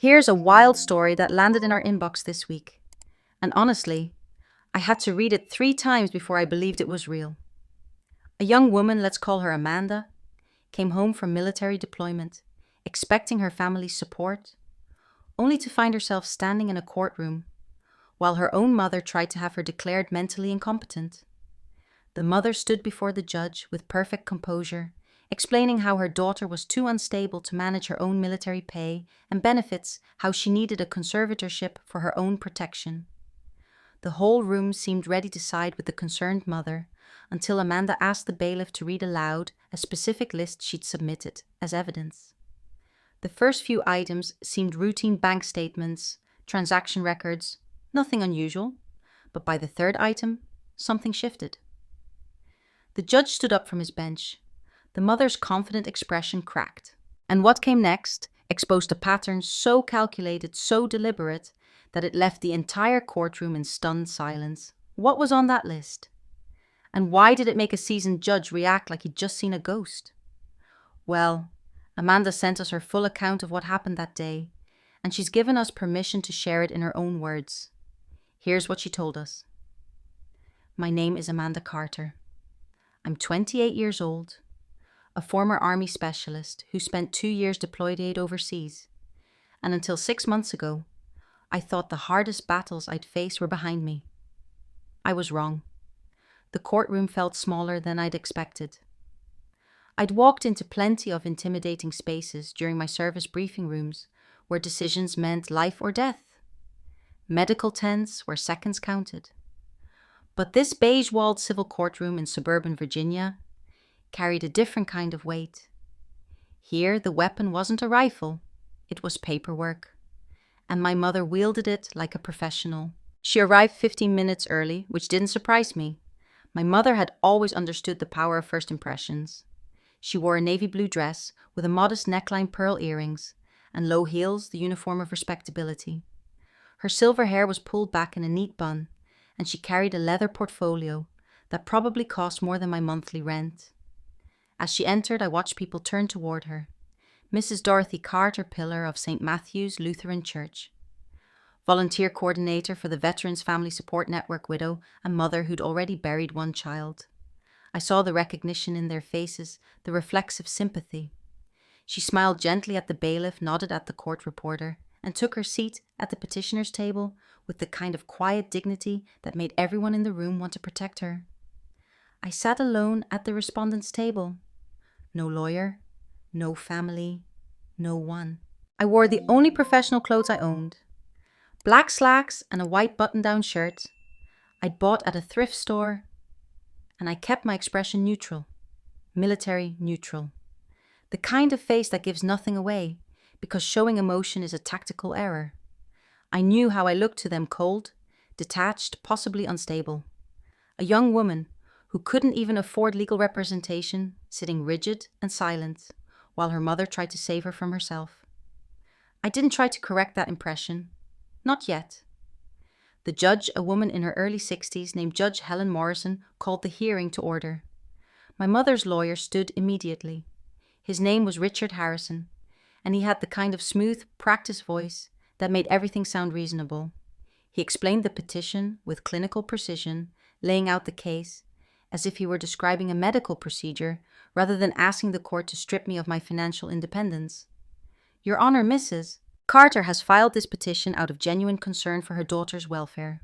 Here's a wild story that landed in our inbox this week. And honestly, I had to read it 3 times before I believed it was real. A young woman, let's call her Amanda, came home from military deployment, expecting her family's support, only to find herself standing in a courtroom while her own mother tried to have her declared mentally incompetent. The mother stood before the judge with perfect composure, explaining how her daughter was too unstable to manage her own military pay and benefits, how she needed a conservatorship for her own protection. The whole room seemed ready to side with the concerned mother until Amanda asked the bailiff to read aloud a specific list she'd submitted as evidence. The first few items seemed routine bank statements, transaction records, nothing unusual, but by the third item, something shifted. The judge stood up from his bench. The mother's confident expression cracked. And what came next exposed a pattern so calculated, so deliberate, that it left the entire courtroom in stunned silence. What was on that list? And why did it make a seasoned judge react like he'd just seen a ghost? Well, Amanda sent us her full account of what happened that day, and she's given us permission to share it in her own words. Here's what she told us. My name is Amanda Carter. I'm 28 years old, a former Army specialist who spent 2 years deployed aid overseas, and until 6 months ago, I thought the hardest battles I'd face were behind me. I was wrong. The courtroom felt smaller than I'd expected. I'd walked into plenty of intimidating spaces during my service briefing rooms where decisions meant life or death. Medical tents where seconds counted. But this beige-walled civil courtroom in suburban Virginia carried a different kind of weight. Here, the weapon wasn't a rifle, it was paperwork, and my mother wielded it like a professional. She arrived 15 minutes early, which didn't surprise me. My mother had always understood the power of first impressions. She wore a navy blue dress with a modest neckline, pearl earrings, and low heels, the uniform of respectability. Her silver hair was pulled back in a neat bun, and she carried a leather portfolio that probably cost more than my monthly rent. As she entered, I watched people turn toward her. Mrs. Dorothy Carter, pillar of St. Matthew's Lutheran Church. Volunteer coordinator for the Veterans Family Support Network widow and mother who'd already buried one child. I saw the recognition in their faces, the reflexive sympathy. She smiled gently at the bailiff, nodded at the court reporter, and took her seat at the petitioner's table with the kind of quiet dignity that made everyone in the room want to protect her. I sat alone at the respondent's table. No lawyer, no family, no one. I wore the only professional clothes I owned. Black slacks and a white button-down shirt I'd bought at a thrift store, and I kept my expression neutral, military neutral. The kind of face that gives nothing away, because showing emotion is a tactical error. I knew how I looked to them: cold, detached, possibly unstable. A young woman who couldn't even afford legal representation, sitting rigid and silent, while her mother tried to save her from herself. I didn't try to correct that impression. Not yet. The judge, a woman in her early 60s named Judge Helen Morrison, called the hearing to order. My mother's lawyer stood immediately. His name was Richard Harrison, and he had the kind of smooth, practiced voice that made everything sound reasonable. He explained the petition with clinical precision, laying out the case as if he were describing a medical procedure rather than asking the court to strip me of my financial independence. Your Honor, Mrs. Carter has filed this petition out of genuine concern for her daughter's welfare.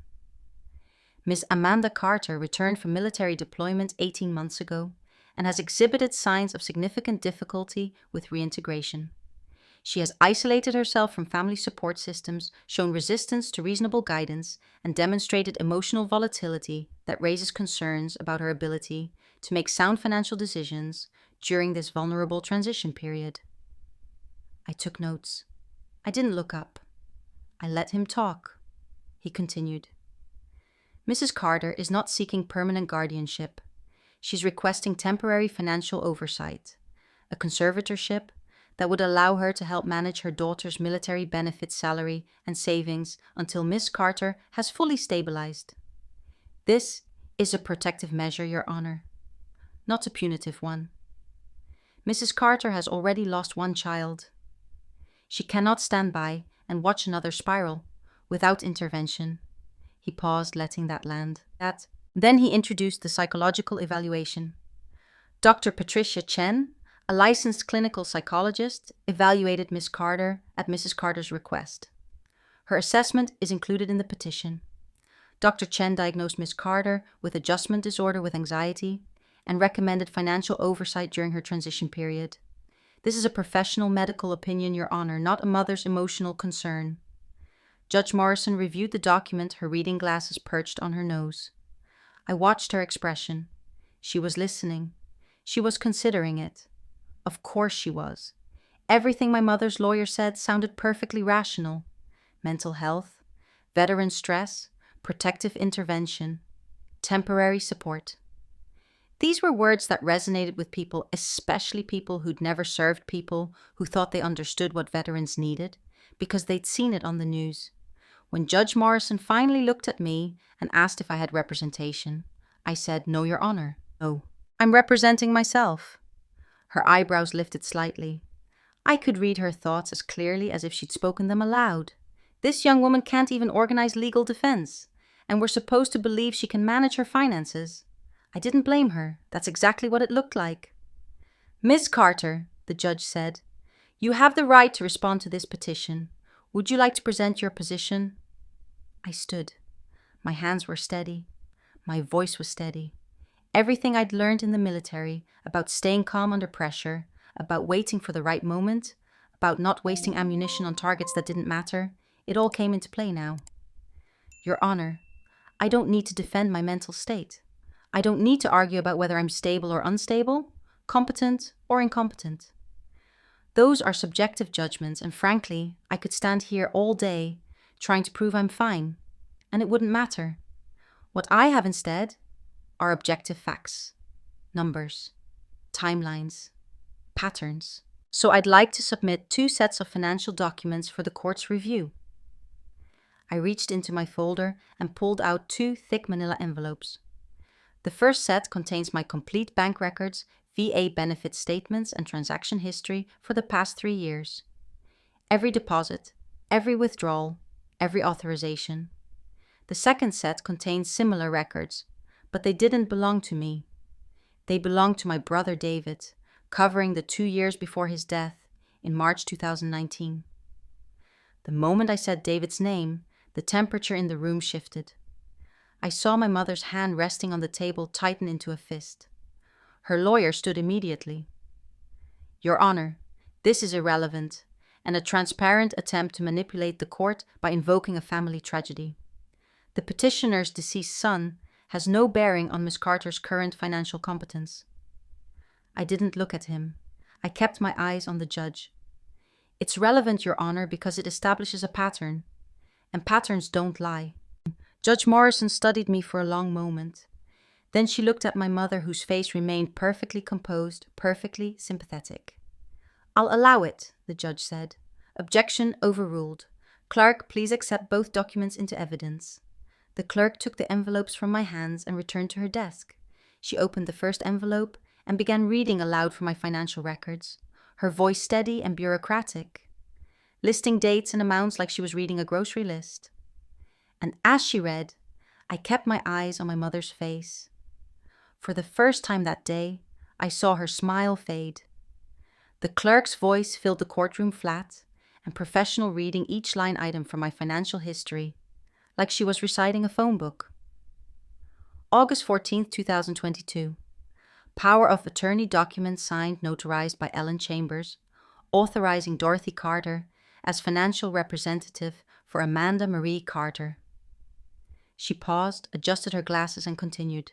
Miss Amanda Carter returned from military deployment 18 months ago and has exhibited signs of significant difficulty with reintegration. She has isolated herself from family support systems, shown resistance to reasonable guidance, and demonstrated emotional volatility that raises concerns about her ability to make sound financial decisions during this vulnerable transition period. I took notes. I didn't look up. I let him talk. He continued. Mrs. Carter is not seeking permanent guardianship. She's requesting temporary financial oversight, a conservatorship that would allow her to help manage her daughter's military benefits salary and savings until Miss Carter has fully stabilized. This is a protective measure, Your Honor, not a punitive one. Mrs. Carter has already lost one child. She cannot stand by and watch another spiral, without intervention. He paused, letting that land. Then he introduced the psychological evaluation. Dr. Patricia Chen, a licensed clinical psychologist, evaluated Miss Carter at Mrs. Carter's request. Her assessment is included in the petition. Dr. Chen diagnosed Miss Carter with adjustment disorder with anxiety and recommended financial oversight during her transition period. This is a professional medical opinion, Your Honor, not a mother's emotional concern. Judge Morrison reviewed the document, her reading glasses perched on her nose. I watched her expression. She was listening. She was considering it. Of course she was. Everything my mother's lawyer said sounded perfectly rational. Mental health, veteran stress, protective intervention, temporary support. These were words that resonated with people, especially people who'd never served people, who thought they understood what veterans needed, because they'd seen it on the news. When Judge Morrison finally looked at me and asked if I had representation, I said, "No, Your Honor, no. I'm representing myself." Her eyebrows lifted slightly. I could read her thoughts as clearly as if she'd spoken them aloud. This young woman can't even organize legal defense, and we're supposed to believe she can manage her finances. I didn't blame her. That's exactly what it looked like. "Miss Carter," the judge said, "you have the right to respond to this petition. Would you like to present your position?" I stood. My hands were steady. My voice was steady. Everything I'd learned in the military about staying calm under pressure, about waiting for the right moment, about not wasting ammunition on targets that didn't matter, it all came into play now. "Your Honor, I don't need to defend my mental state. I don't need to argue about whether I'm stable or unstable, competent or incompetent. Those are subjective judgments, and frankly, I could stand here all day trying to prove I'm fine, and it wouldn't matter. What I have instead are objective facts, numbers, timelines, patterns. So I'd like to submit 2 sets of financial documents for the court's review." I reached into my folder and pulled out 2 thick manila envelopes. The first set contains my complete bank records, VA benefit statements, and transaction history for the past 3 years. Every deposit, every withdrawal, every authorization. The second set contains similar records, but they didn't belong to me. They belonged to my brother David, covering the 2 years before his death in March 2019. The moment I said David's name, the temperature in the room shifted. I saw my mother's hand resting on the table tighten into a fist. Her lawyer stood immediately. "Your Honor, this is irrelevant and a transparent attempt to manipulate the court by invoking a family tragedy. The petitioner's deceased son has no bearing on Miss Carter's current financial competence." I didn't look at him. I kept my eyes on the judge. "It's relevant, Your Honor, because it establishes a pattern, and patterns don't lie." Judge Morrison studied me for a long moment. Then she looked at my mother, whose face remained perfectly composed, perfectly sympathetic. "I'll allow it," the judge said. "Objection overruled. Clerk, please accept both documents into evidence." The clerk took the envelopes from my hands and returned to her desk. She opened the first envelope and began reading aloud from my financial records, her voice steady and bureaucratic, listing dates and amounts like she was reading a grocery list. And as she read, I kept my eyes on my mother's face. For the first time that day, I saw her smile fade. The clerk's voice filled the courtroom flat, and professional reading each line item from my financial history, like she was reciting a phone book. August 14th, 2022. Power of attorney document signed, notarized by Ellen Chambers, authorizing Dorothy Carter as financial representative for Amanda Marie Carter. She paused, adjusted her glasses, and continued.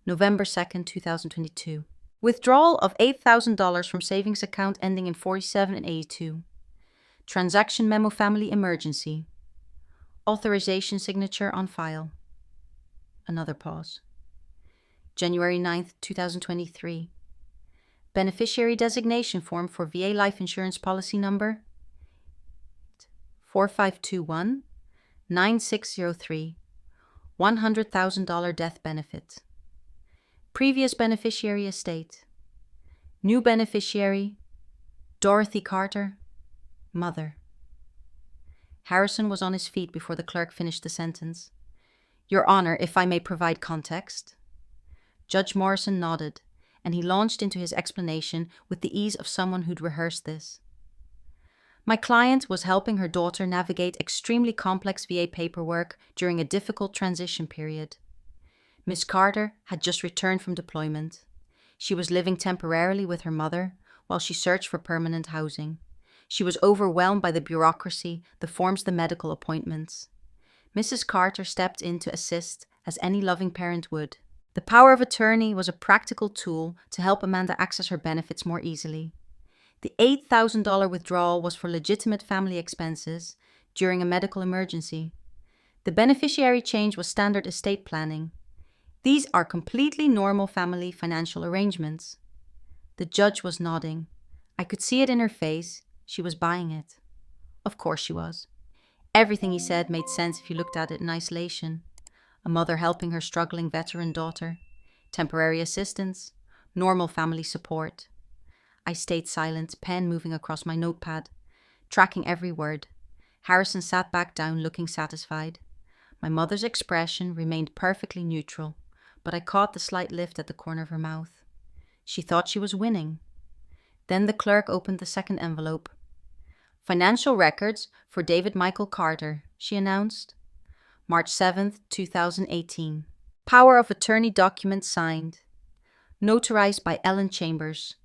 November 2nd, 2022. Withdrawal of $8,000 from savings account ending in 47 and 82. Transaction memo family emergency. Authorization signature on file. Another pause. January 9th, 2023. Beneficiary designation form for VA life insurance policy number 4521 9603. $100,000 death benefit. Previous beneficiary estate. New beneficiary, Dorothy Carter, mother. Harrison was on his feet before the clerk finished the sentence. Your Honor, if I may provide context. Judge Morrison nodded, and he launched into his explanation with the ease of someone who'd rehearsed this. My client was helping her daughter navigate extremely complex VA paperwork during a difficult transition period. Miss Carter had just returned from deployment. She was living temporarily with her mother while she searched for permanent housing. She was overwhelmed by the bureaucracy, the forms, the medical appointments. Mrs. Carter stepped in to assist, as any loving parent would. The power of attorney was a practical tool to help Amanda access her benefits more easily. The $8,000 withdrawal was for legitimate family expenses during a medical emergency. The beneficiary change was standard estate planning. These are completely normal family financial arrangements. The judge was nodding. I could see it in her face. She was buying it. Of course she was. Everything he said made sense if you looked at it in isolation. A mother helping her struggling veteran daughter. Temporary assistance. Normal family support. I stayed silent, pen moving across my notepad, tracking every word. Harrison sat back down, looking satisfied. My mother's expression remained perfectly neutral, but I caught the slight lift at the corner of her mouth. She thought she was winning. Then the clerk opened the second envelope. Financial records for David Michael Carter, she announced. March 7th, 2018. Power of attorney document signed. Notarized by Ellen Chambers.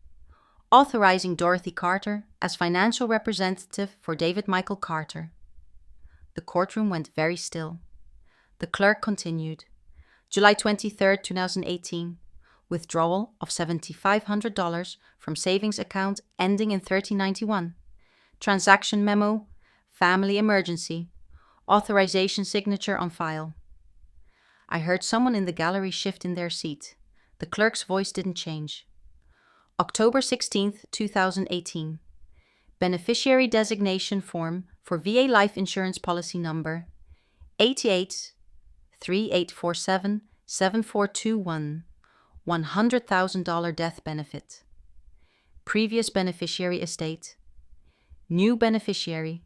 Authorizing Dorothy Carter as financial representative for David Michael Carter. The courtroom went very still. The clerk continued. July 23, 2018. Withdrawal of $7,500 from savings account ending in 3091. Transaction memo. Family emergency. Authorization signature on file. I heard someone in the gallery shift in their seat. The clerk's voice didn't change. October 16th, 2018. Beneficiary designation form for VA life insurance policy number 8838477421. $100,000 death benefit. Previous beneficiary estate. New beneficiary,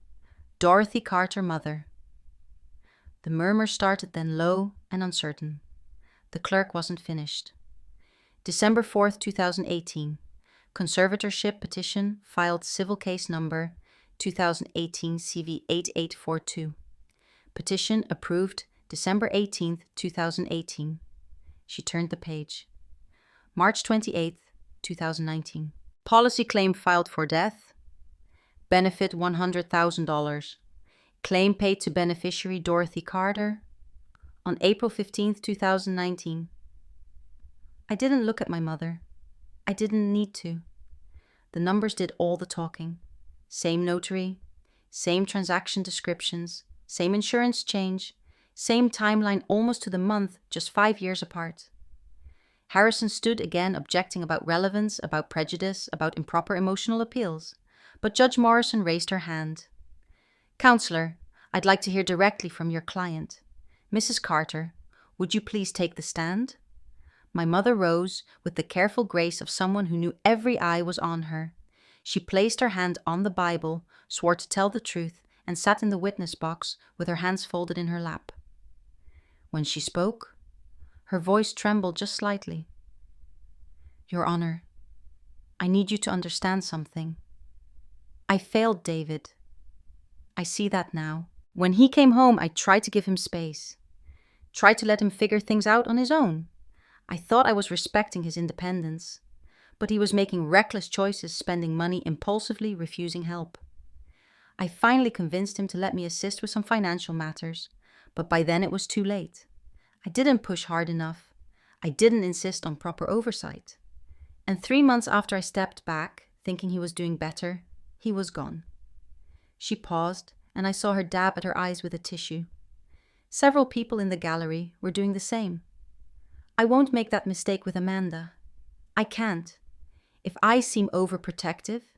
Dorothy Carter, mother. The murmur started then low and uncertain. The clerk wasn't finished. December 4th, 2018. Conservatorship petition filed civil case number 2018 CV 8842. Petition approved December 18th, 2018. She turned the page. March 28th, 2019. Policy claim filed for death. Benefit $100,000. Claim paid to beneficiary Dorothy Carter on April 15th, 2019. I didn't look at my mother. I didn't need to. The numbers did all the talking. Same notary, same transaction descriptions, same insurance change, same timeline almost to the month, just 5 years apart. Harrison stood again objecting about relevance, about prejudice, about improper emotional appeals, but Judge Morrison raised her hand. Counselor, I'd like to hear directly from your client. Mrs. Carter, would you please take the stand? My mother rose with the careful grace of someone who knew every eye was on her. She placed her hand on the Bible, swore to tell the truth, and sat in the witness box with her hands folded in her lap. When she spoke, her voice trembled just slightly. Your Honor, I need you to understand something. I failed David. I see that now. When he came home, I tried to give him space. Tried to let him figure things out on his own. I thought I was respecting his independence, but he was making reckless choices, spending money impulsively, refusing help. I finally convinced him to let me assist with some financial matters, but by then it was too late. I didn't push hard enough. I didn't insist on proper oversight. And 3 months after I stepped back, thinking he was doing better, he was gone. She paused, and I saw her dab at her eyes with a tissue. Several people in the gallery were doing the same. I won't make that mistake with Amanda. I can't. If I seem overprotective,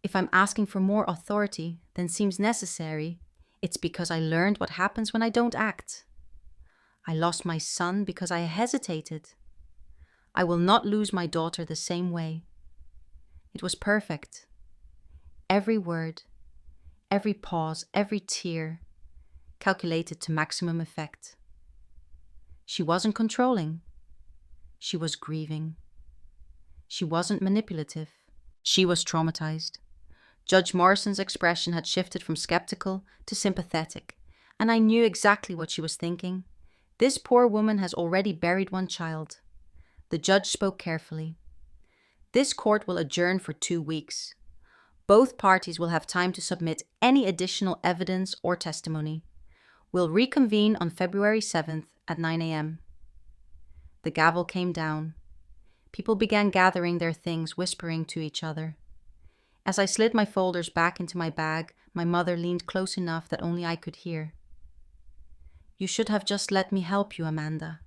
if I'm asking for more authority than seems necessary, it's because I learned what happens when I don't act. I lost my son because I hesitated. I will not lose my daughter the same way. It was perfect. Every word, every pause, every tear, calculated to maximum effect. She wasn't controlling. She was grieving. She wasn't manipulative. She was traumatized. Judge Morrison's expression had shifted from skeptical to sympathetic, and I knew exactly what she was thinking. This poor woman has already buried one child. The judge spoke carefully. This court will adjourn for 2 weeks. Both parties will have time to submit any additional evidence or testimony. We'll reconvene on February 7th at 9 a.m. The gavel came down. People began gathering their things, whispering to each other. As I slid my folders back into my bag, my mother leaned close enough that only I could hear. "You should have just let me help you, Amanda."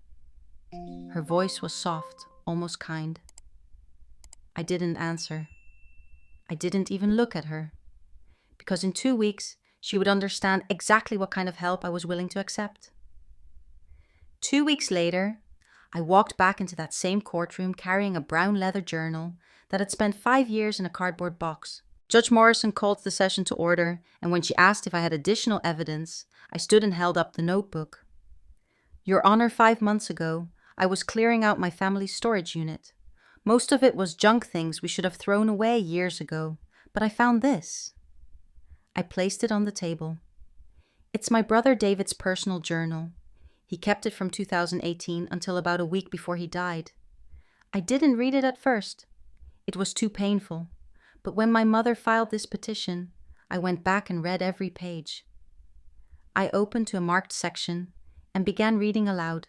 Her voice was soft, almost kind. I didn't answer. I didn't even look at her. Because in 2 weeks, she would understand exactly what kind of help I was willing to accept. 2 weeks later, I walked back into that same courtroom carrying a brown leather journal that had spent 5 years in a cardboard box. Judge Morrison called the session to order, and when she asked if I had additional evidence, I stood and held up the notebook. "Your Honor, 5 months ago, I was clearing out my family's storage unit. Most of it was junk things we should have thrown away years ago, but I found this." I placed it on the table. It's my brother David's personal journal. He kept it from 2018 until about a week before he died. I didn't read it at first. It was too painful. But when my mother filed this petition, I went back and read every page. I opened to a marked section and began reading aloud,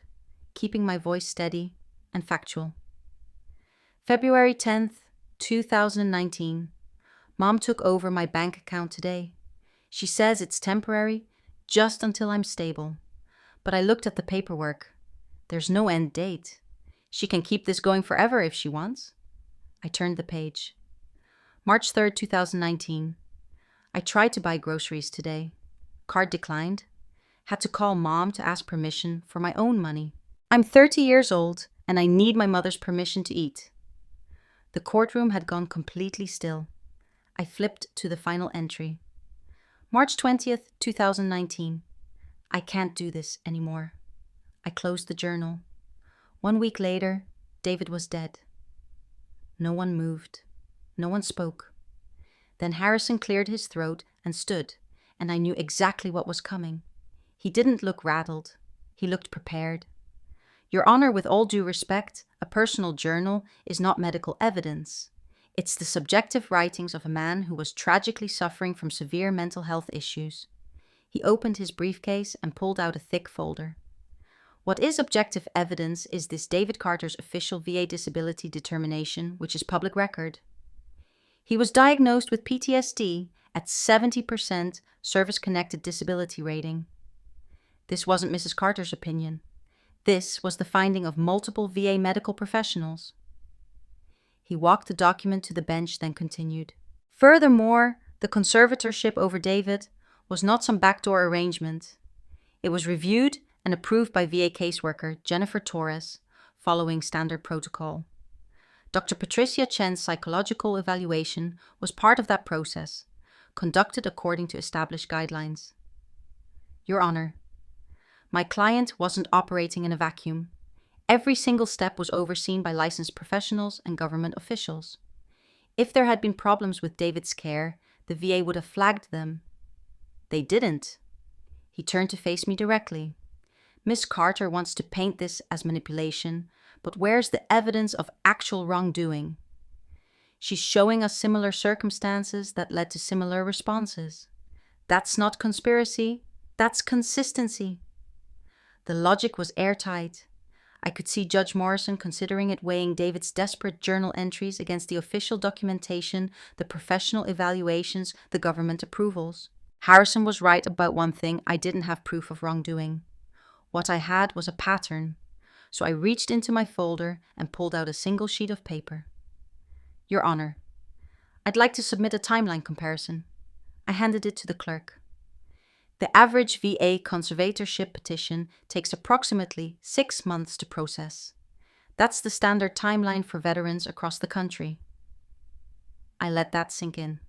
keeping my voice steady and factual. February 10th, 2019. Mom took over my bank account today. She says it's temporary, just until I'm stable. But I looked at the paperwork. There's no end date. She can keep this going forever if she wants. I turned the page. March 3rd, 2019. I tried to buy groceries today. Card declined. Had to call Mom to ask permission for my own money. I'm 30 years old and I need my mother's permission to eat. The courtroom had gone completely still. I flipped to the final entry. March 20th, 2019. I can't do this anymore. I closed the journal. 1 week later, David was dead. No one moved. No one spoke. Then Harrison cleared his throat and stood, and I knew exactly what was coming. He didn't look rattled. He looked prepared. "Your Honor, with all due respect, a personal journal is not medical evidence. It's the subjective writings of a man who was tragically suffering from severe mental health issues." He opened his briefcase and pulled out a thick folder. "What is objective evidence is this David Carter's official VA disability determination, which is public record. He was diagnosed with PTSD at 70% service-connected disability rating. This wasn't Mrs. Carter's opinion. This was the finding of multiple VA medical professionals." He walked the document to the bench, then continued. "Furthermore, the conservatorship over David was not some backdoor arrangement. It was reviewed and approved by VA caseworker Jennifer Torres, following standard protocol. Dr. Patricia Chen's psychological evaluation was part of that process, conducted according to established guidelines. Your Honor, my client wasn't operating in a vacuum. Every single step was overseen by licensed professionals and government officials. If there had been problems with David's care, the VA would have flagged them. They didn't." He turned to face me directly. "Miss Carter wants to paint this as manipulation, but where's the evidence of actual wrongdoing? She's showing us similar circumstances that led to similar responses. That's not conspiracy, that's consistency." The logic was airtight. I could see Judge Morrison considering it, weighing David's desperate journal entries against the official documentation, the professional evaluations, the government approvals. Harrison was right about one thing: I didn't have proof of wrongdoing. What I had was a pattern. So I reached into my folder and pulled out a single sheet of paper. "Your Honor, I'd like to submit a timeline comparison." I handed it to the clerk. "The average VA conservatorship petition takes approximately 6 months to process. That's the standard timeline for veterans across the country." I let that sink in.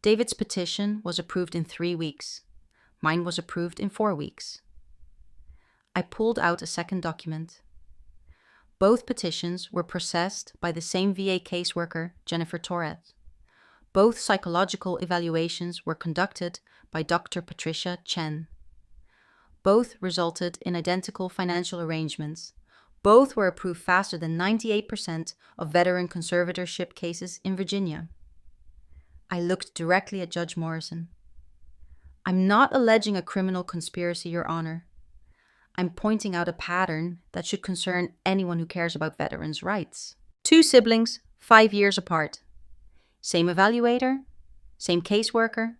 David's petition was approved in 3 weeks. Mine was approved in 4 weeks. I pulled out a second document. Both petitions were processed by the same VA caseworker, Jennifer Torres. Both psychological evaluations were conducted by Dr. Patricia Chen. Both resulted in identical financial arrangements. Both were approved faster than 98% of veteran conservatorship cases in Virginia. I looked directly at Judge Morrison. I'm not alleging a criminal conspiracy, Your Honor. I'm pointing out a pattern that should concern anyone who cares about veterans' rights. 2 siblings, 5 years apart. Same evaluator, same caseworker,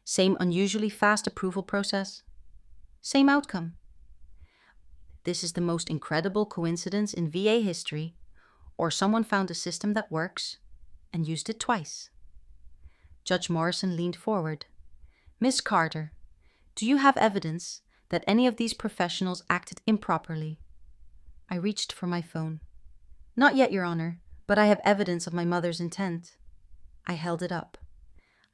same unusually fast approval process, same outcome. This is the most incredible coincidence in VA history, or someone found a system that works and used it twice. Judge Morrison leaned forward. Miss Carter, do you have evidence that any of these professionals acted improperly? I reached for my phone. Not yet, Your Honor, but I have evidence of my mother's intent. I held it up.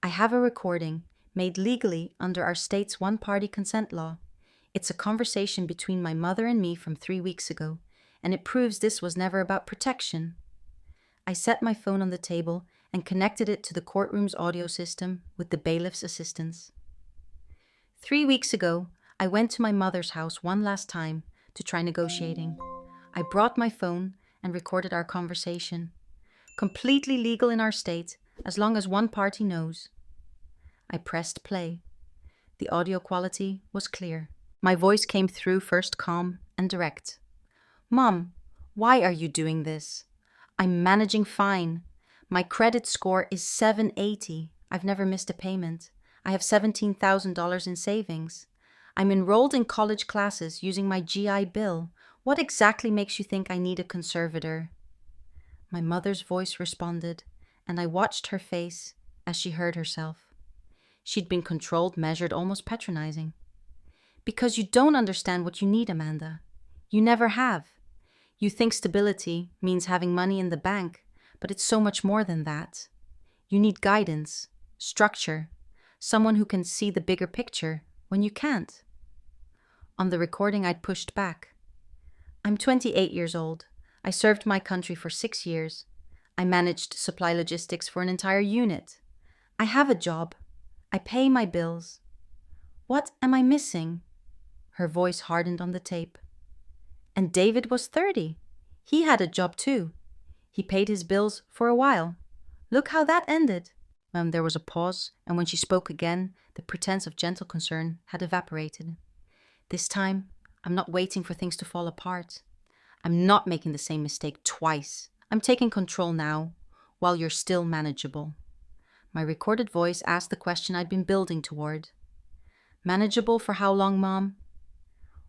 I have a recording made legally under our state's one-party consent law. It's a conversation between my mother and me from 3 weeks ago, and it proves this was never about protection. I set my phone on the table and connected it to the courtroom's audio system with the bailiff's assistance. 3 weeks ago, I went to my mother's house one last time to try negotiating. I brought my phone and recorded our conversation. Completely legal in our state, as long as one party knows. I pressed play. The audio quality was clear. My voice came through first calm and direct. Mom, why are you doing this? I'm managing fine. My credit score is 780. I've never missed a payment. I have $17,000 in savings. I'm enrolled in college classes using my GI Bill. What exactly makes you think I need a conservator? My mother's voice responded, and I watched her face as she heard herself. She'd been controlled, measured, almost patronizing. Because you don't understand what you need, Amanda. You never have. You think stability means having money in the bank, but it's so much more than that. You need guidance, structure, someone who can see the bigger picture when you can't. On the recording, I'd pushed back. I'm 28 years old. I served my country for 6 years. I managed supply logistics for an entire unit. I have a job. I pay my bills. What am I missing? Her voice hardened on the tape. And David was 30. He had a job too. He paid his bills for a while. Look how that ended. There was a pause, and when she spoke again, the pretense of gentle concern had evaporated. This time, I'm not waiting for things to fall apart. I'm not making the same mistake twice. I'm taking control now, while you're still manageable. My recorded voice asked the question I'd been building toward. Manageable for how long, Mom?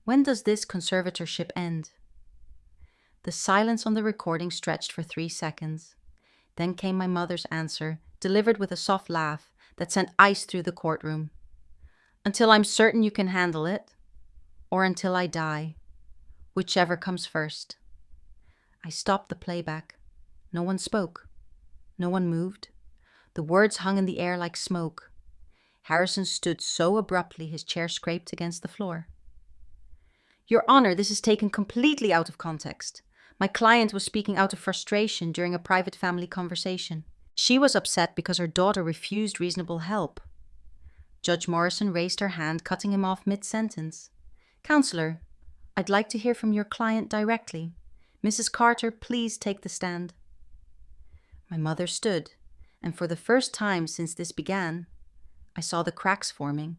When does this conservatorship end? The silence on the recording stretched for 3 seconds. Then came my mother's answer, delivered with a soft laugh that sent ice through the courtroom. Until I'm certain you can handle it, or until I die, whichever comes first. I stopped the playback. No one spoke. No one moved. The words hung in the air like smoke. Harrison stood so abruptly his chair scraped against the floor. Your Honor, this is taken completely out of context. My client was speaking out of frustration during a private family conversation. She was upset because her daughter refused reasonable help. Judge Morrison raised her hand, cutting him off mid-sentence. Counselor, I'd like to hear from your client directly. Mrs. Carter, please take the stand. My mother stood, and for the first time since this began, I saw the cracks forming.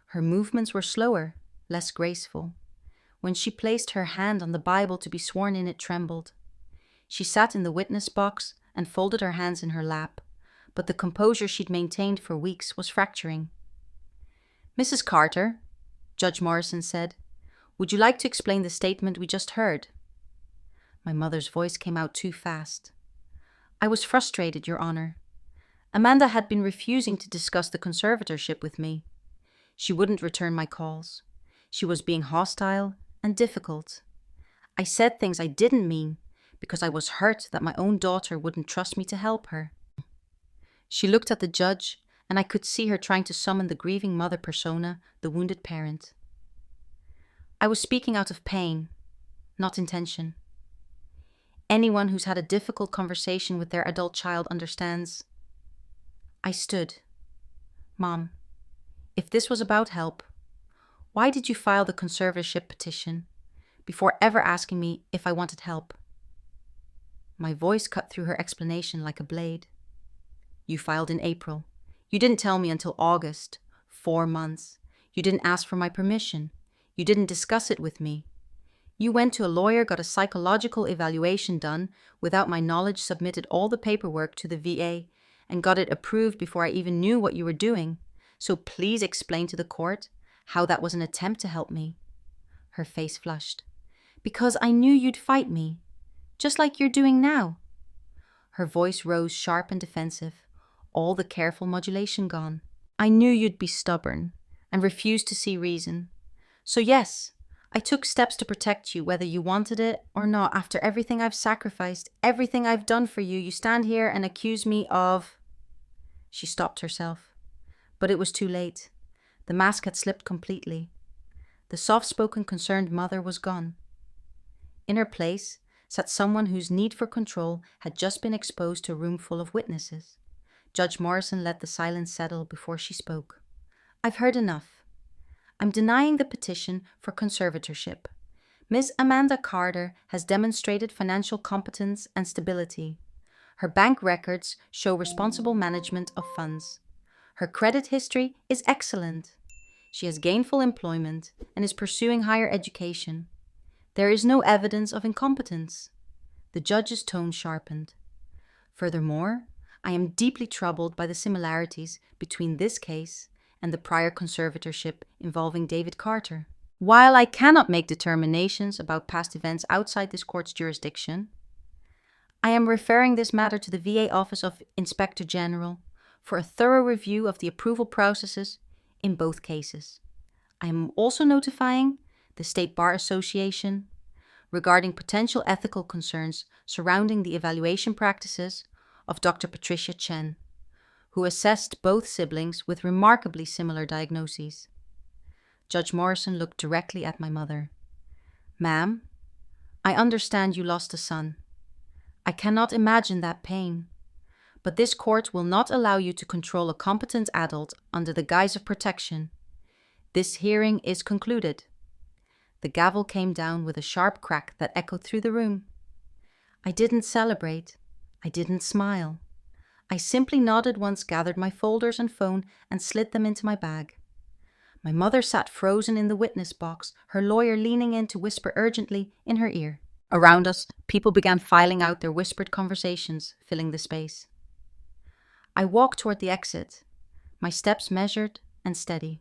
Her movements were slower, less graceful. When she placed her hand on the Bible to be sworn in, it trembled. She sat in the witness box and folded her hands in her lap, but the composure she'd maintained for weeks was fracturing. Mrs. Carter, Judge Morrison said, would you like to explain the statement we just heard? My mother's voice came out too fast. I was frustrated, Your Honor. Amanda had been refusing to discuss the conservatorship with me. She wouldn't return my calls. She was being hostile and difficult. I said things I didn't mean because I was hurt that my own daughter wouldn't trust me to help her. She looked at the judge and I could see her trying to summon the grieving mother persona, the wounded parent. I was speaking out of pain, not intention. Anyone who's had a difficult conversation with their adult child understands. I stood. Mom, if this was about help, why did you file the conservatorship petition before ever asking me if I wanted help? My voice cut through her explanation like a blade. You filed in April. You didn't tell me until August. 4 months. You didn't ask for my permission. You didn't discuss it with me. You went to a lawyer, got a psychological evaluation done without my knowledge, submitted all the paperwork to the VA, and got it approved before I even knew what you were doing. So please explain to the court how that was an attempt to help me. Her face flushed. Because I knew you'd fight me, just like you're doing now. Her voice rose sharp and defensive, all the careful modulation gone. I knew you'd be stubborn and refuse to see reason. So yes, I took steps to protect you, whether you wanted it or not. After everything I've sacrificed, everything I've done for you, you stand here and accuse me of... She stopped herself. But it was too late. The mask had slipped completely. The soft-spoken, concerned mother was gone. In her place sat someone whose need for control had just been exposed to a room full of witnesses. Judge Morrison let the silence settle before she spoke. I've heard enough. I'm denying the petition for conservatorship. Ms. Amanda Carter has demonstrated financial competence and stability. Her bank records show responsible management of funds. Her credit history is excellent. She has gainful employment and is pursuing higher education. There is no evidence of incompetence. The judge's tone sharpened. Furthermore, I am deeply troubled by the similarities between this case and the prior conservatorship involving David Carter. While I cannot make determinations about past events outside this court's jurisdiction, I am referring this matter to the VA Office of Inspector General for a thorough review of the approval processes in both cases. I am also notifying the State Bar Association regarding potential ethical concerns surrounding the evaluation practices of Dr. Patricia Chen, who assessed both siblings with remarkably similar diagnoses. Judge Morrison looked directly at my mother. Ma'am, I understand you lost a son. I cannot imagine that pain. But this court will not allow you to control a competent adult under the guise of protection. This hearing is concluded. The gavel came down with a sharp crack that echoed through the room. I didn't celebrate. I didn't smile. I simply nodded once, gathered my folders and phone, and slid them into my bag. My mother sat frozen in the witness box, her lawyer leaning in to whisper urgently in her ear. Around us, people began filing out their whispered conversations, filling the space. I walked toward the exit, my steps measured and steady.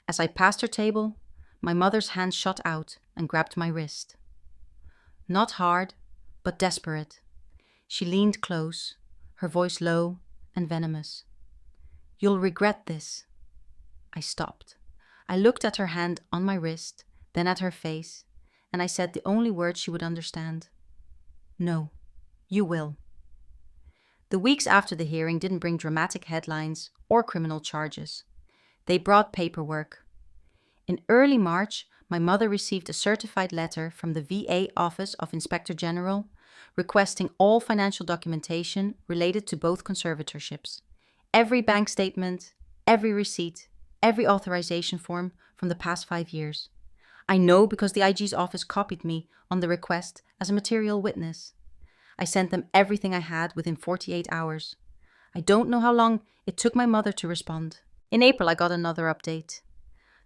As I passed her table, my mother's hand shot out and grabbed my wrist. Not hard, but desperate. She leaned close, her voice low and venomous. You'll regret this. I stopped. I looked at her hand on my wrist, then at her face, and I said the only word she would understand. No, you will. The weeks after the hearing didn't bring dramatic headlines or criminal charges. They brought paperwork. In early March, my mother received a certified letter from the VA Office of Inspector General requesting all financial documentation related to both conservatorships. Every bank statement, every receipt, every authorization form from the past 5 years. I know because the IG's office copied me on the request as a material witness. I sent them everything I had within 48 hours. I don't know how long it took my mother to respond. In April, I got another update.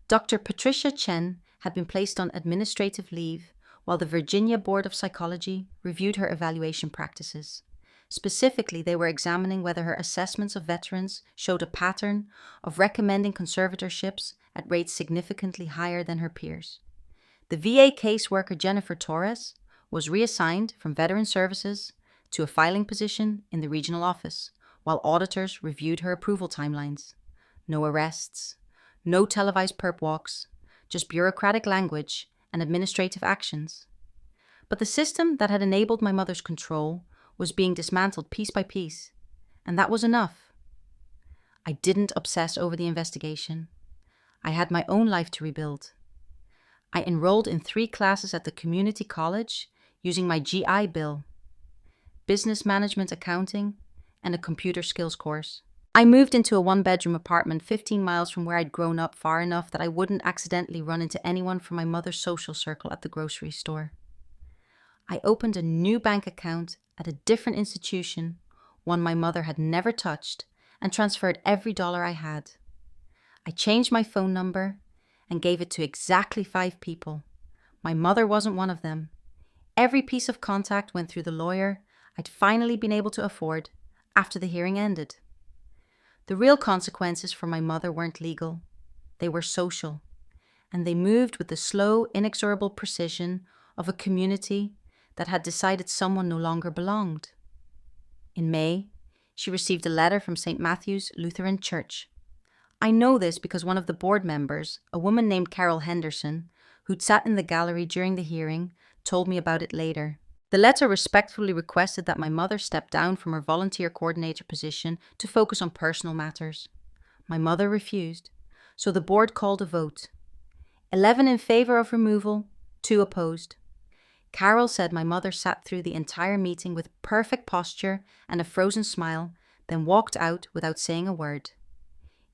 Dr. Patricia Chen had been placed on administrative leave while the Virginia Board of Psychology reviewed her evaluation practices. Specifically, they were examining whether her assessments of veterans showed a pattern of recommending conservatorships at rates significantly higher than her peers. The VA caseworker Jennifer Torres was reassigned from Veteran Services to a filing position in the regional office, while auditors reviewed her approval timelines. No arrests, no televised perp walks, just bureaucratic language and administrative actions. But the system that had enabled my mother's control was being dismantled piece by piece, and that was enough. I didn't obsess over the investigation. I had my own life to rebuild. I enrolled in 3 classes at the community college using my GI Bill, business management accounting, and a computer skills course. I moved into a 1-bedroom apartment 15 miles from where I'd grown up, far enough that I wouldn't accidentally run into anyone from my mother's social circle at the grocery store. I opened a new bank account at a different institution, one my mother had never touched, and transferred every dollar I had. I changed my phone number and gave it to exactly 5 people. My mother wasn't one of them. Every piece of contact went through the lawyer I'd finally been able to afford after the hearing ended. The real consequences for my mother weren't legal. They were social, and they moved with the slow, inexorable precision of a community that had decided someone no longer belonged. In May, she received a letter from St. Matthew's Lutheran Church. I know this because one of the board members, a woman named Carol Henderson, who'd sat in the gallery during the hearing, told me about it later. The letter respectfully requested that my mother step down from her volunteer coordinator position to focus on personal matters. My mother refused, so the board called a vote. 11 in favor of removal, 2 opposed. Carol said my mother sat through the entire meeting with perfect posture and a frozen smile, then walked out without saying a word.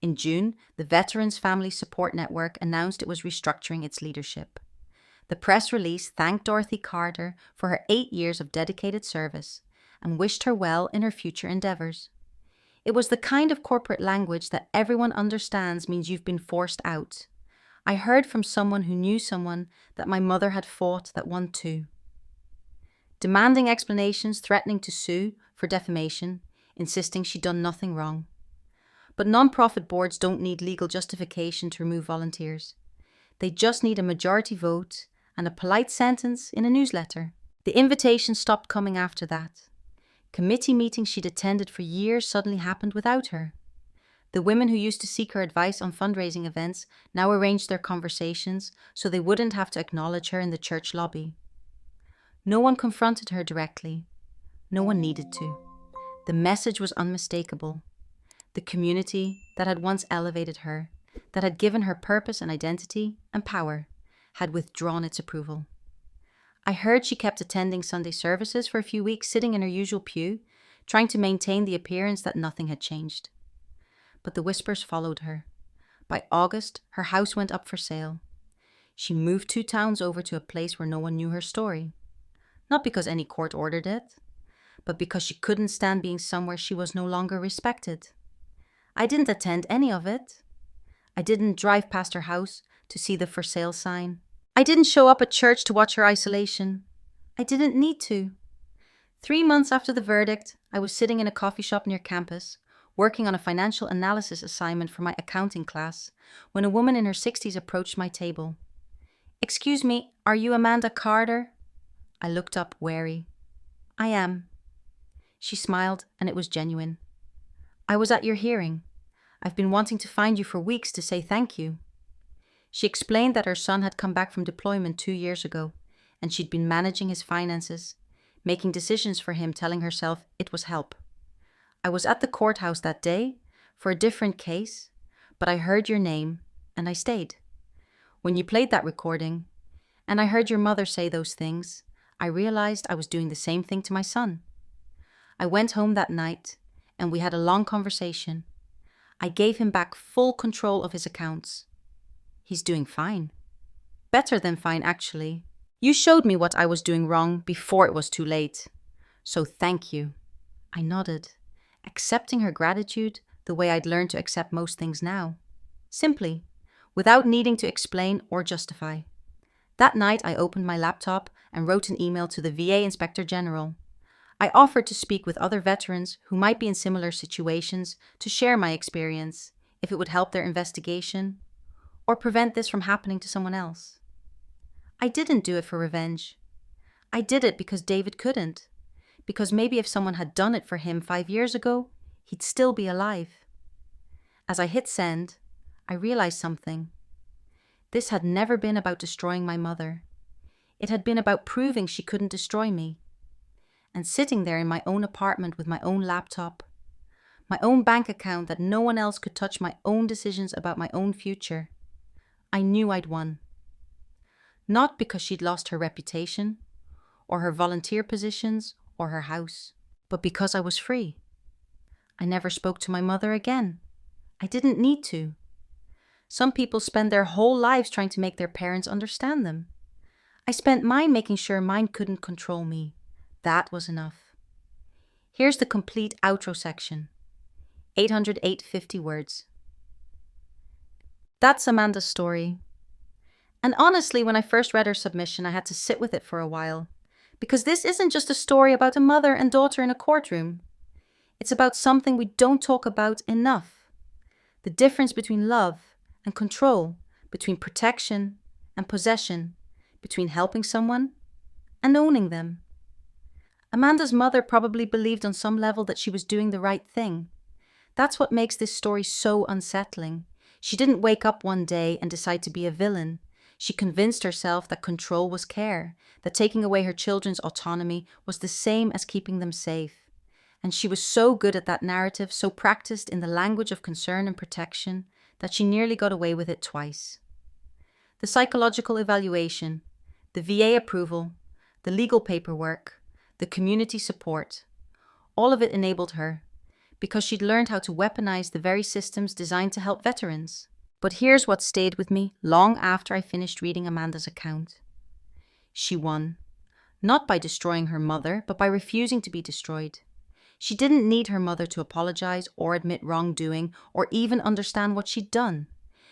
In June, the Veterans Family Support Network announced it was restructuring its leadership. The press release thanked Dorothy Carter for her 8 years of dedicated service and wished her well in her future endeavors. It was the kind of corporate language that everyone understands means you've been forced out. I heard from someone who knew someone that my mother had fought that won too. Demanding explanations, threatening to sue for defamation, insisting she'd done nothing wrong. But non-profit boards don't need legal justification to remove volunteers. They just need a majority vote and a polite sentence in a newsletter. The invitation stopped coming after that. Committee meetings she'd attended for years suddenly happened without her. The women who used to seek her advice on fundraising events now arranged their conversations so they wouldn't have to acknowledge her in the church lobby. No one confronted her directly. No one needed to. The message was unmistakable. The community that had once elevated her, that had given her purpose and identity and power, had withdrawn its approval. I heard she kept attending Sunday services for a few weeks, sitting in her usual pew, trying to maintain the appearance that nothing had changed. But the whispers followed her. By August, her house went up for sale. She moved 2 towns over to a place where no one knew her story. Not because any court ordered it, but because she couldn't stand being somewhere she was no longer respected. I didn't attend any of it. I didn't drive past her house to see the for sale sign. I didn't show up at church to watch her isolation. I didn't need to. 3 months after the verdict, I was sitting in a coffee shop near campus, working on a financial analysis assignment for my accounting class, when a woman in her 60s approached my table. "Excuse me, are you Amanda Carter?" I looked up, wary. "I am." She smiled, and it was genuine. "I was at your hearing. I've been wanting to find you for weeks to say thank you." She explained that her son had come back from deployment 2 years ago, and she'd been managing his finances, making decisions for him, telling herself it was help. "I was at the courthouse that day for a different case, but I heard your name, and I stayed. When you played that recording, and I heard your mother say those things, I realized I was doing the same thing to my son. I went home that night, and we had a long conversation. I gave him back full control of his accounts. He's doing fine. Better than fine, actually. You showed me what I was doing wrong before it was too late. So thank you." I nodded, accepting her gratitude the way I'd learned to accept most things now. Simply, without needing to explain or justify. That night, I opened my laptop and wrote an email to the VA Inspector General. I offered to speak with other veterans who might be in similar situations to share my experience, if it would help their investigation, or prevent this from happening to someone else. I didn't do it for revenge. I did it because David couldn't, because maybe if someone had done it for him 5 years ago, he'd still be alive. As I hit send, I realized something. This had never been about destroying my mother. It had been about proving she couldn't destroy me. And sitting there in my own apartment with my own laptop, my own bank account, that no one else could touch my own decisions about my own future, I knew I'd won. Not because she'd lost her reputation, or her volunteer positions, or her house, but because I was free. I never spoke to my mother again. I didn't need to. Some people spend their whole lives trying to make their parents understand them. I spent mine making sure mine couldn't control me. That was enough. Here's the complete outro section. 850 words. That's Amanda's story. And honestly, when I first read her submission, I had to sit with it for a while. Because this isn't just a story about a mother and daughter in a courtroom. It's about something we don't talk about enough. The difference between love and control, between protection and possession, between helping someone and owning them. Amanda's mother probably believed on some level that she was doing the right thing. That's what makes this story so unsettling. She didn't wake up one day and decide to be a villain. She convinced herself that control was care, that taking away her children's autonomy was the same as keeping them safe. And she was so good at that narrative, so practiced in the language of concern and protection, that she nearly got away with it twice. The psychological evaluation, the VA approval, the legal paperwork, the community support, all of it enabled her, because she'd learned how to weaponize the very systems designed to help veterans. But here's what stayed with me long after I finished reading Amanda's account. She won, not by destroying her mother, but by refusing to be destroyed. She didn't need her mother to apologize or admit wrongdoing or even understand what she'd done.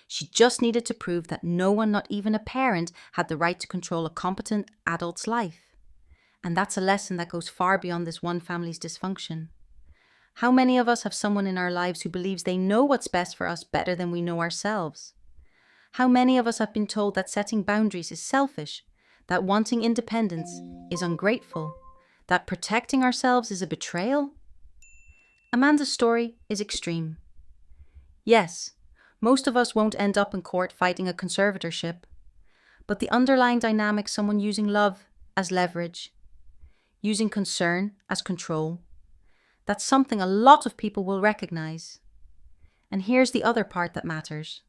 She just needed to prove that no one, not even a parent, had the right to control a competent adult's life. And that's a lesson that goes far beyond this one family's dysfunction. How many of us have someone in our lives who believes they know what's best for us better than we know ourselves? How many of us have been told that setting boundaries is selfish, that wanting independence is ungrateful, that protecting ourselves is a betrayal? Amanda's story is extreme. Yes, most of us won't end up in court fighting a conservatorship, but the underlying dynamic, someone using love as leverage, using concern as control, that's something a lot of people will recognize. And here's the other part that matters.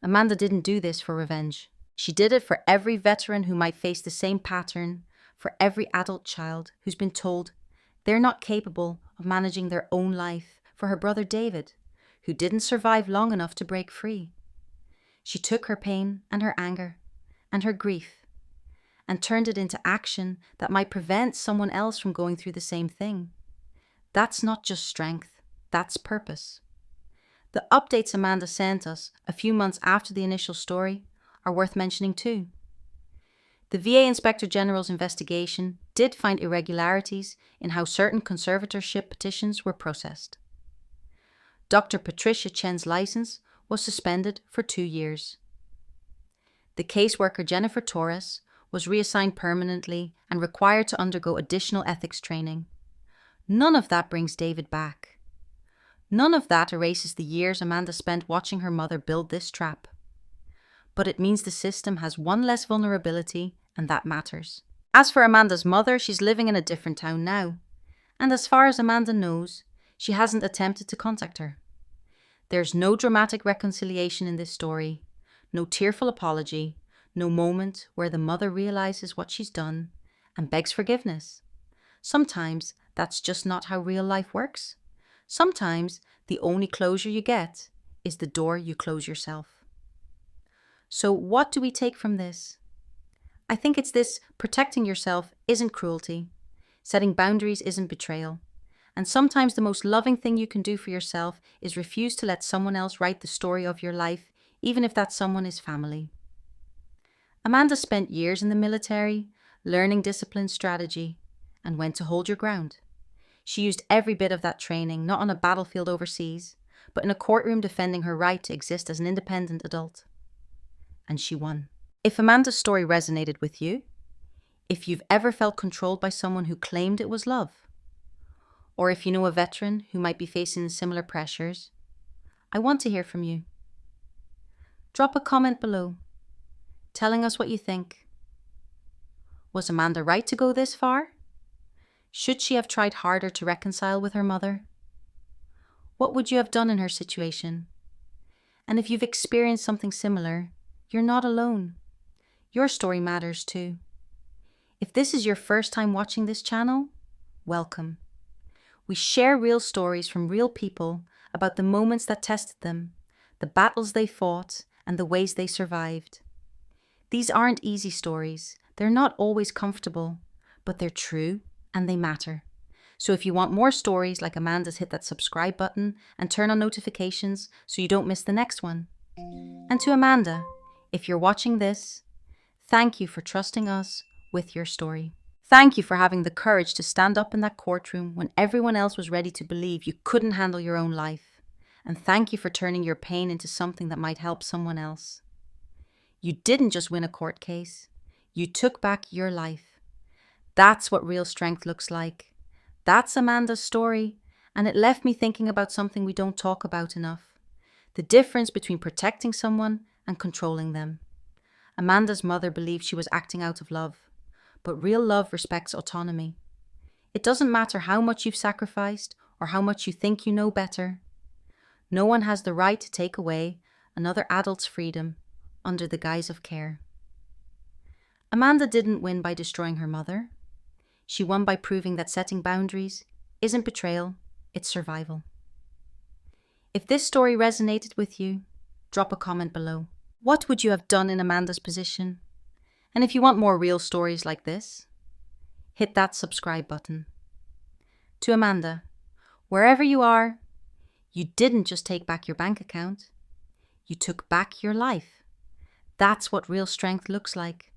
Amanda didn't do this for revenge. She did it for every veteran who might face the same pattern, for every adult child who's been told they're not capable of managing their own life, for her brother David, who didn't survive long enough to break free. She took her pain and her anger and her grief and turned it into action that might prevent someone else from going through the same thing. That's not just strength, that's purpose. The updates Amanda sent us a few months after the initial story are worth mentioning too. The VA Inspector General's investigation did find irregularities in how certain conservatorship petitions were processed. Dr. Patricia Chen's license was suspended for 2 years. The caseworker Jennifer Torres was reassigned permanently and required to undergo additional ethics training. None of that brings David back. None of that erases the years Amanda spent watching her mother build this trap. But it means the system has one less vulnerability, and that matters. As for Amanda's mother, she's living in a different town now. And as far as Amanda knows, she hasn't attempted to contact her. There's no dramatic reconciliation in this story, no tearful apology, no moment where the mother realizes what she's done and begs forgiveness. Sometimes that's just not how real life works. Sometimes the only closure you get is the door you close yourself. So what do we take from this? I think it's this: protecting yourself isn't cruelty. Setting boundaries isn't betrayal. And sometimes the most loving thing you can do for yourself is refuse to let someone else write the story of your life, even if that someone is family. Amanda spent years in the military, learning discipline strategy, and when to hold your ground. She used every bit of that training, not on a battlefield overseas, but in a courtroom defending her right to exist as an independent adult. And she won. If Amanda's story resonated with you, if you've ever felt controlled by someone who claimed it was love, or if you know a veteran who might be facing similar pressures, I want to hear from you. Drop a comment below, telling us what you think. Was Amanda right to go this far? Should she have tried harder to reconcile with her mother? What would you have done in her situation? And if you've experienced something similar, you're not alone. Your story matters too. If this is your first time watching this channel, welcome. We share real stories from real people about the moments that tested them, the battles they fought, and the ways they survived. These aren't easy stories. They're not always comfortable, but they're true and they matter. So if you want more stories like Amanda's, hit that subscribe button and turn on notifications so you don't miss the next one. And to Amanda, if you're watching this, thank you for trusting us with your story. Thank you for having the courage to stand up in that courtroom when everyone else was ready to believe you couldn't handle your own life. And thank you for turning your pain into something that might help someone else. You didn't just win a court case. You took back your life. That's what real strength looks like. That's Amanda's story, and it left me thinking about something we don't talk about enough. The difference between protecting someone and controlling them. Amanda's mother believed she was acting out of love, but real love respects autonomy. It doesn't matter how much you've sacrificed or how much you think you know better. No one has the right to take away another adult's freedom under the guise of care. Amanda didn't win by destroying her mother. She won by proving that setting boundaries isn't betrayal, it's survival. If this story resonated with you, drop a comment below. What would you have done in Amanda's position? And if you want more real stories like this, hit that subscribe button. To Amanda, wherever you are, you didn't just take back your bank account. You took back your life. That's what real strength looks like.